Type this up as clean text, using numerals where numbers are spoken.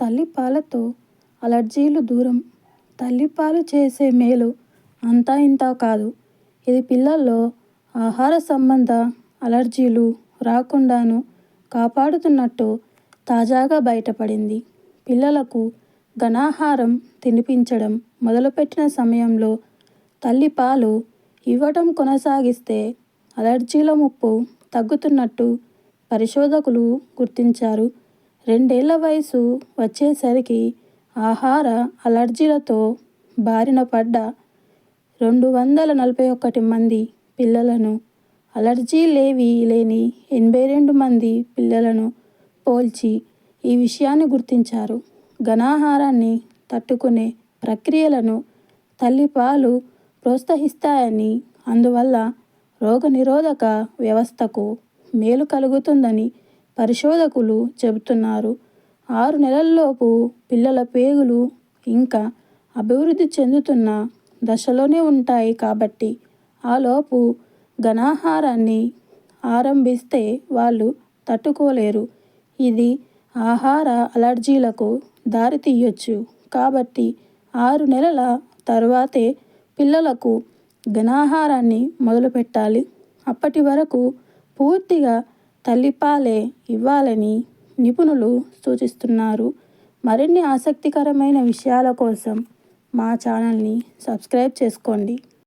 తల్లిపాలతో అలర్జీలు దూరం. తల్లిపాలు చేసే మేలు అంతా ఇంతా కాదు. ఇది పిల్లల్లో ఆహార సంబంధ అలర్జీలు రాకుండాను కాపాడుతున్నట్టు తాజాగా బయటపడింది. పిల్లలకు ఘనాహారం తినిపించడం మొదలుపెట్టిన సమయంలో తల్లిపాలు ఇవ్వటం కొనసాగిస్తే అలర్జీల ముప్పు తగ్గుతున్నట్టు పరిశోధకులు గుర్తించారు. 2 ఏళ్ల వయసు వచ్చేసరికి ఆహార అలర్జీలతో బారిన పడ్డ 241 మంది పిల్లలను, అలర్జీలేవీ లేని 82 మంది పిల్లలను పోల్చి ఈ విషయాన్ని గుర్తించారు. ఘనాహారాన్ని తట్టుకునే ప్రక్రియలను తల్లిపాలు ప్రోత్సహిస్తాయని, అందువల్ల రోగనిరోధక వ్యవస్థకు మేలు కలుగుతుందని పరిశోధకులు చెబుతున్నారు. 6 నెలల్లోపు పిల్లల పేగులు ఇంకా అభివృద్ధి చెందుతున్న దశలోనే ఉంటాయి కాబట్టి ఆలోపు ఘనాహారాన్ని ఆరంభిస్తే వాళ్ళు తట్టుకోలేరు. ఇది ఆహార అలర్జీలకు దారితీయొచ్చు. కాబట్టి 6 నెలల తర్వాతే పిల్లలకు ఘనాహారాన్ని మొదలుపెట్టాలి. అప్పటి వరకు పూర్తిగా తల్లిపాలే ఇవ్వాలని నిపుణులు సూచిస్తున్నారు. మరిన్ని ఆసక్తికరమైన విషయాల కోసం మా ఛానల్ని సబ్స్క్రైబ్ చేసుకోండి.